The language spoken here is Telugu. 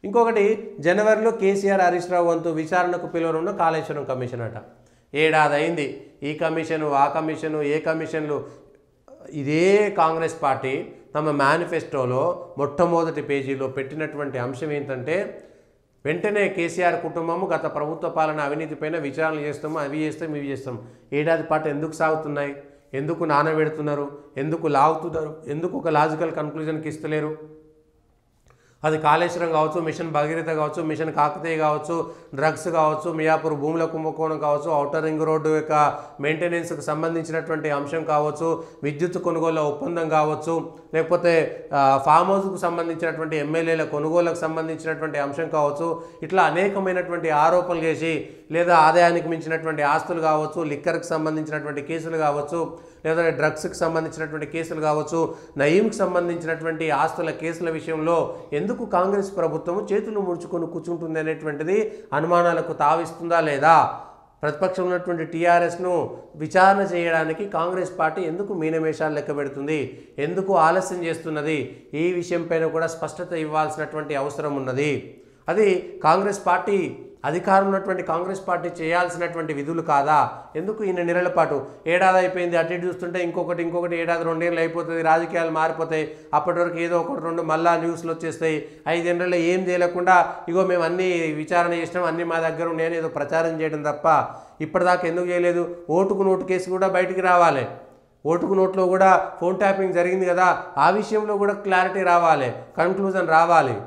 ఇంకొకటి జనవరిలో కేసీఆర్ హరీష్ రావు వంతు విచారణకు పిలువనున్న కాళేశ్వరం కమిషన్ అట. ఏడాది అయింది. ఈ కమిషను ఆ కమిషను ఏ కమిషన్లు. ఇదే కాంగ్రెస్ పార్టీ తమ మేనిఫెస్టోలో మొట్టమొదటి పేజీలో పెట్టినటువంటి అంశం ఏంటంటే, వెంటనే కేసీఆర్ కుటుంబము గత ప్రభుత్వ పాలన అవినీతిపైన విచారణలు చేస్తాము, అవి చేస్తాం ఇవి చేస్తాం. ఏడాది పాటు ఎందుకు సాగుతున్నాయి? ఎందుకు నానబెడుతున్నారు? ఎందుకు లాగుతున్నారు? ఎందుకు ఒక లాజికల్ కన్క్లూజన్కి ఇస్తలేరు? అది కాళేశ్వరం కావచ్చు, మిషన్ భగీరథ కావచ్చు, మిషన్ కాకతీయ కావచ్చు, డ్రగ్స్ కావచ్చు, మియాపూర్ భూముల కుంభకోణం కావచ్చు, ఔటర్ రింగ్ రోడ్డు యొక్క మెయింటెనెన్స్కి సంబంధించినటువంటి అంశం కావచ్చు, విద్యుత్ కొనుగోలు ఒప్పందం కావచ్చు, లేకపోతే ఫామ్ హౌస్కు సంబంధించినటువంటి ఎమ్మెల్యేల కొనుగోలుకు సంబంధించినటువంటి అంశం కావచ్చు. ఇట్లా అనేకమైనటువంటి ఆరోపణలు చేసి, లేదా ఆదాయానికి మించినటువంటి ఆస్తులు కావచ్చు, లిక్కర్కి సంబంధించినటువంటి కేసులు కావచ్చు, లేదా డ్రగ్స్కి సంబంధించినటువంటి కేసులు కావచ్చు, నయీంకి సంబంధించినటువంటి ఆస్తుల కేసుల విషయంలో ఎందుకు కాంగ్రెస్ ప్రభుత్వం చేతులు ముడుచుకొని కూర్చుంటుంది అనేటువంటిది అనుమానాలకు తావిస్తుందా లేదా? ప్రతిపక్షంలో ఉన్నటువంటి టీఆర్ఎస్ను విచారణ చేయడానికి కాంగ్రెస్ పార్టీ ఎందుకు మీనమేషాలు లెక్క పెడుతుంది? ఎందుకు ఆలస్యం చేస్తున్నది? ఈ విషయంపైన కూడా స్పష్టత ఇవ్వాల్సినటువంటి అవసరం ఉన్నది. అది కాంగ్రెస్ పార్టీ అధికారం ఉన్నటువంటి కాంగ్రెస్ పార్టీ చేయాల్సినటువంటి విధులు కాదా? ఎందుకు ఇన్ని నెలల పాటు? ఏడాది అయిపోయింది, అటు ఇటు చూస్తుంటే ఇంకొకటి ఏడాది 2 ఏళ్ళు అయిపోతుంది, రాజకీయాలు మారిపోతాయి. అప్పటి వరకు ఏదో 1-2 మళ్ళా న్యూస్లు వచ్చేస్తాయి. 5 ఏళ్ళలో ఏం చేయలేకుండా ఇగో మేము అన్నీ విచారణ చేసినాం, అన్నీ మా దగ్గర ఉన్నాయని ఏదో ప్రచారం చేయడం తప్ప ఇప్పటిదాకా ఎందుకు చేయలేదు? ఓటుకు నోటు కేసు కూడా బయటికి రావాలి. ఓటుకు నోట్లో కూడా ఫోన్ ట్యాపింగ్ జరిగింది కదా, ఆ విషయంలో కూడా క్లారిటీ రావాలి, కన్క్లూజన్ రావాలి.